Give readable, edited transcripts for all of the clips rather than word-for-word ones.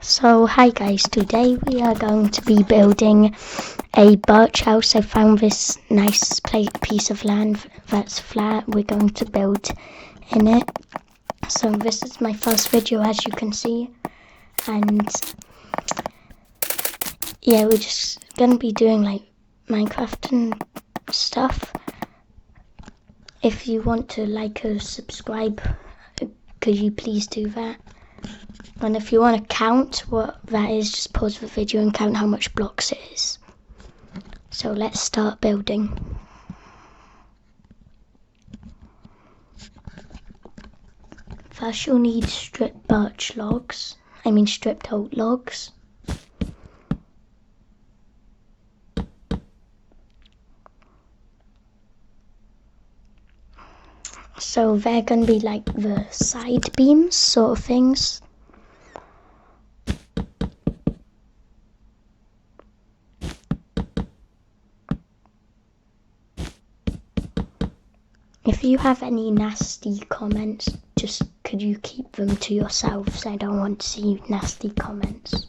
So hi guys, today we are going to be building a birch house. I found this nice piece of land that's flat. We're going to build in it. So this is my first video, as you can see, and yeah, we're just gonna be doing like Minecraft and stuff. If you want to like or subscribe, could you please do that? And if you want to count what that is, just pause the video and count how much blocks it is. So let's start building. First you'll need stripped birch logs. Stripped oak logs. So they're going to be like the side beams sort of things. If you have any nasty comments, just could you keep them to yourselves? I don't want to see nasty comments.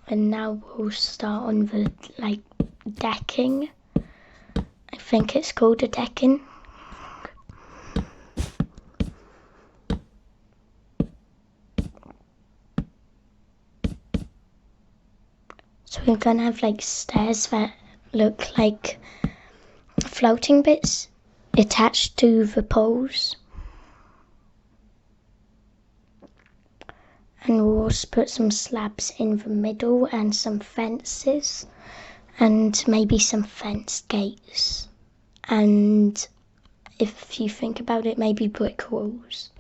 And now we'll start on the decking. I think it's called a decking. So we're gonna have stairs that look like floating bits attached to the poles. And we'll also put some slabs in the middle and some fences and maybe some fence gates. And if you think about it, maybe brick walls.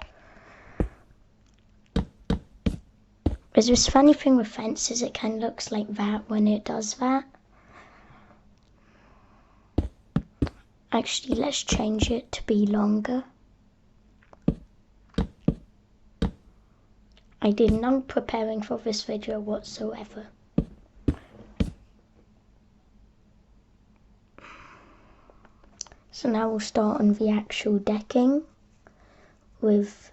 There's this funny thing with fences, it kind of looks like that when it does that. Actually, let's change it to be longer. I did no preparing for this video whatsoever. So now we'll start on the actual decking with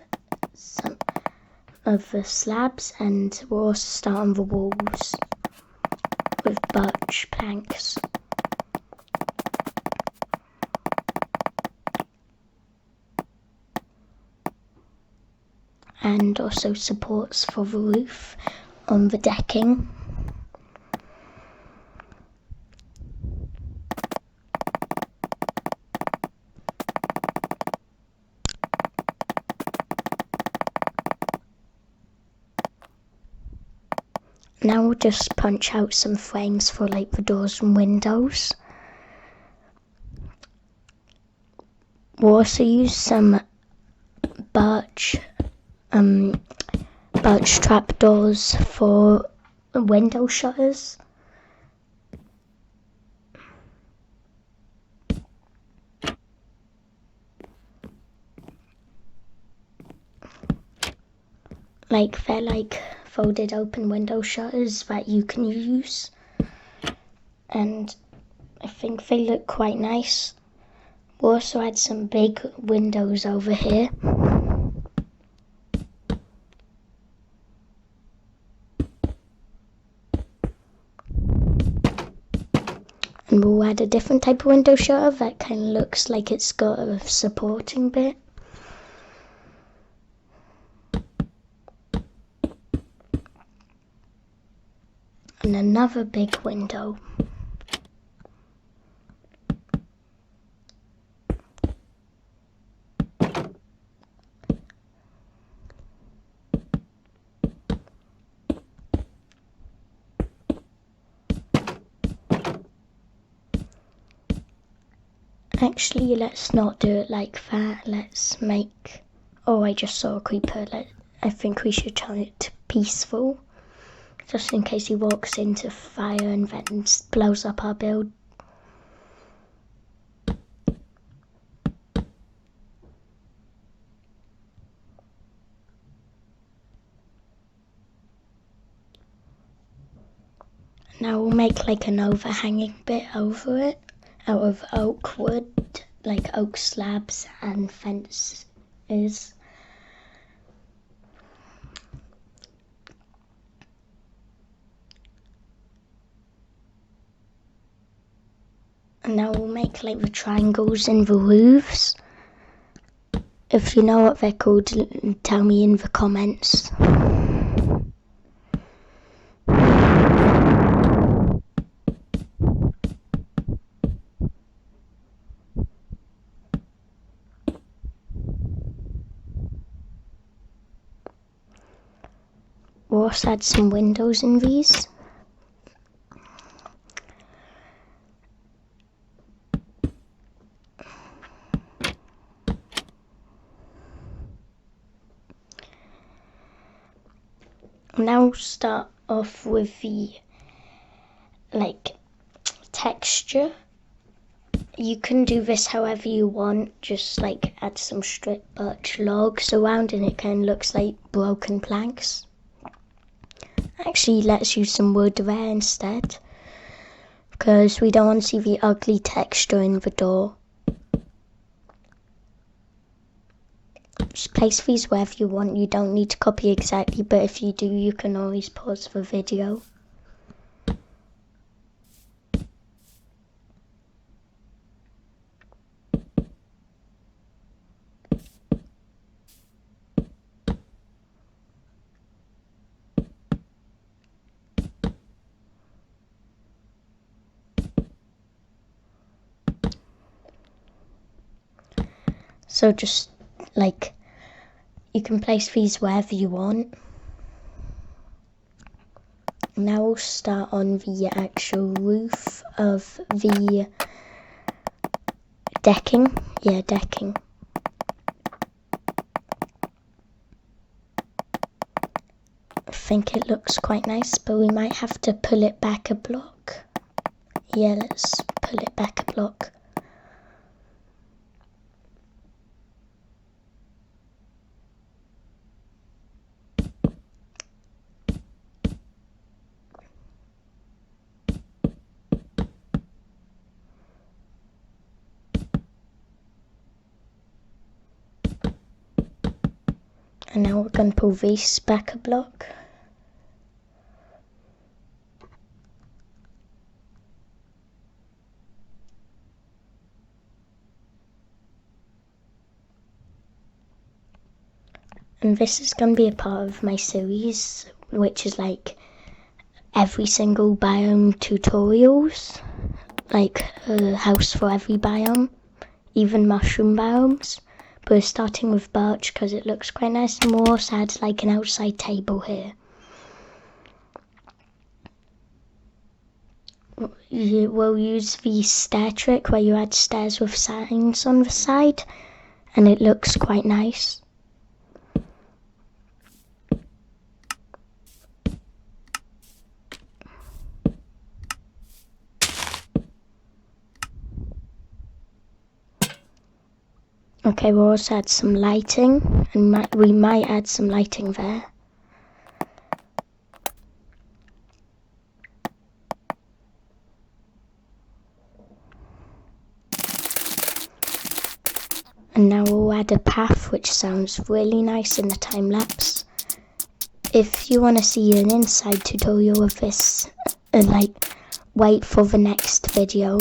some of the slabs, and we'll also start on the walls with birch planks. And also supports for the roof on the decking. Now we'll just punch out some frames for the doors and windows. We'll also use some birch trapdoors for window shutters. They're folded open window shutters that you can use, and I think they look quite nice. We'll also add some big windows over here. And we'll add a different type of window shutter that kind of looks like it's got a supporting bit. And another big window. Actually, let's not do it like that. Let's make... Oh, I just saw a creeper. I think we should turn it to peaceful, just in case he walks into fire and then blows up our build. Now we'll make an overhanging bit over it, out of oak wood, oak slabs and fences. And now we'll make like the triangles in the roofs. If you know what they're called, tell me in the comments. We'll also add some windows in these. Now start off with the texture. You can do this however you want, just add some strip birch logs around and it kind of looks like broken planks. Actually, let's use some wood there instead, because we don't want to see the ugly texture in the door. Just place these wherever you want. You don't need to copy exactly, but if you do, you can always pause the video. So just you can place these wherever you want. Now we'll start on the actual roof of the decking. Yeah, decking. I think it looks quite nice, but we might have to pull it back a block. Yeah, let's pull it back a block. And now we're going to pull this back a block. And this is going to be a part of my series, which is every single biome tutorials, a house for every biome, even mushroom biomes. But we're starting with birch because it looks quite nice, and we'll also add an outside table here. We'll use the stair trick where you add stairs with signs on the side, and it looks quite nice. Okay, we'll also add some lighting, and we might add some lighting there. And now we'll add a path, which sounds really nice in the time lapse. If you want to see an inside tutorial of this, wait for the next video.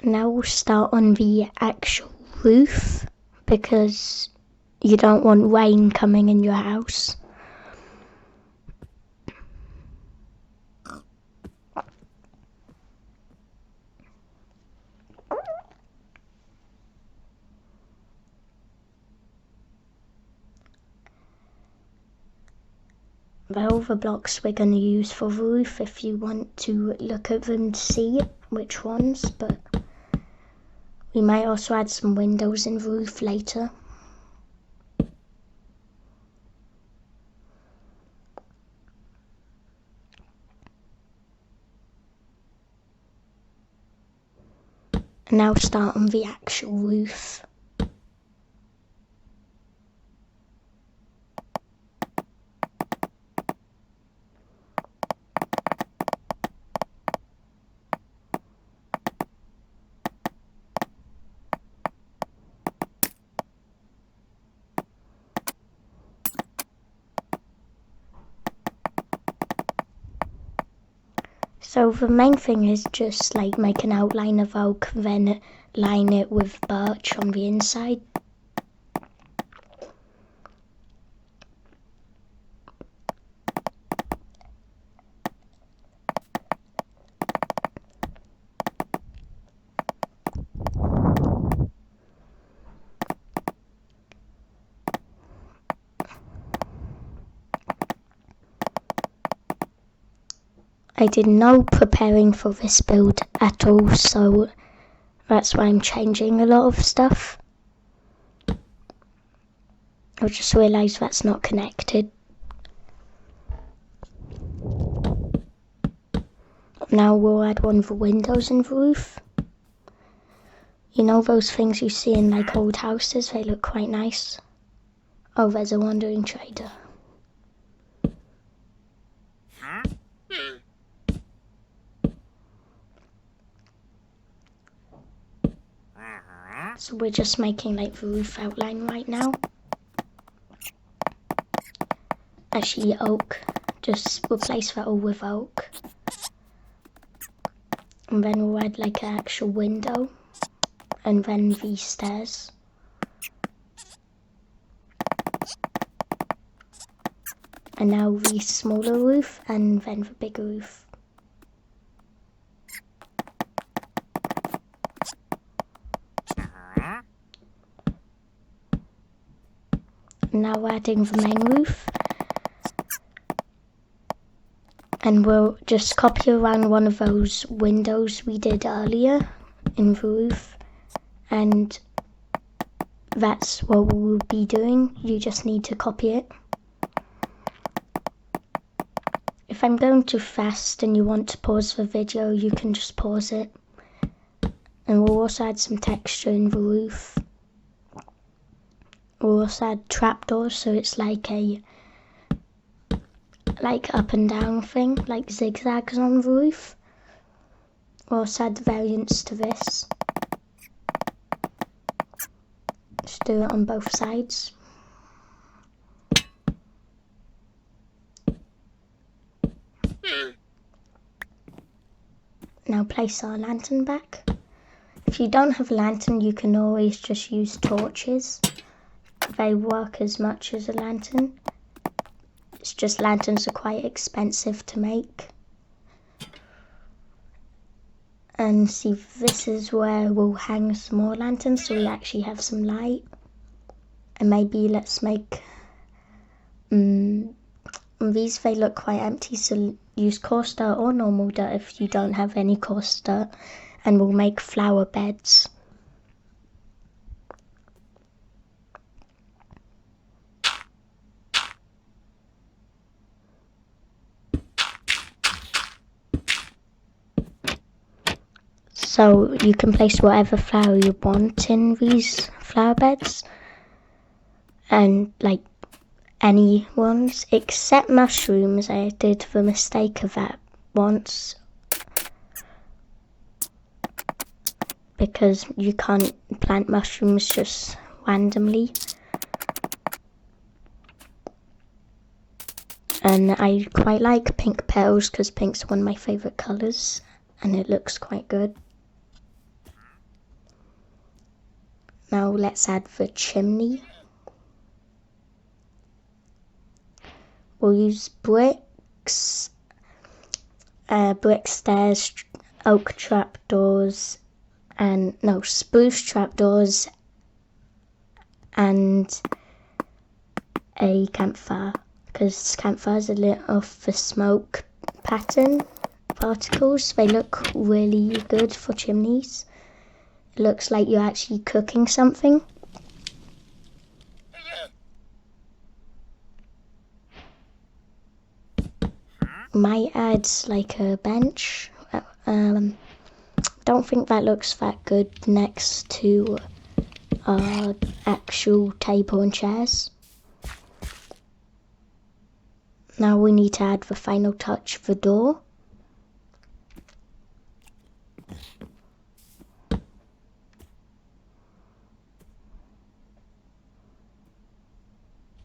Now we'll start on the actual roof, because you don't want rain coming in your house. They're all the blocks we're going to use for the roof if you want to look at them to see which ones, but we might also add some windows in the roof later. And now start on the actual roof. So the main thing is just like make an outline of oak, then line it with birch on the inside. I did no preparing for this build at all, so that's why I'm changing a lot of stuff. I just realised that's not connected. Now we'll add one of the windows in the roof. You know those things you see in like old houses? They look quite nice. Oh, there's a wandering trader. So we're just making like the roof outline right now. Actually oak, just replace that all with oak. And then we'll add like an actual window. And then these stairs. And now the smaller roof and then the bigger roof. Now adding the main roof, and we'll just copy around one of those windows we did earlier in the roof, and that's what we'll be doing. You just need to copy it. If I'm going too fast and you want to pause the video, you can just pause it. And we'll also add some texture in the roof. We'll also add trapdoors, so it's like a up and down thing, like zigzags on the roof. We'll also add variants to this. Just do it on both sides. Now place our lantern back. If you don't have a lantern, you can always just use torches. They work as much as a lantern. It's just lanterns are quite expensive to make. And see, this is where we'll hang some more lanterns so we actually have some light. And maybe let's make these, they look quite empty, so use coarse dirt or normal dirt if you don't have any coarse dirt, and we'll make flower beds. So you can place whatever flower you want in these flower beds, and like any ones except mushrooms. I did the mistake of that once because you can't plant mushrooms just randomly. And I quite like pink petals because pink's one of my favourite colours and it looks quite good. Now let's add the chimney. We'll use bricks, brick stairs, oak trapdoors, and no, spruce trapdoors, and a campfire, because campfires are lit off the smoke pattern particles. They look really good for chimneys. It looks like you're actually cooking something. Might add like a bench. Don't think that looks that good next to our actual table and chairs. Now we need to add the final touch, the door.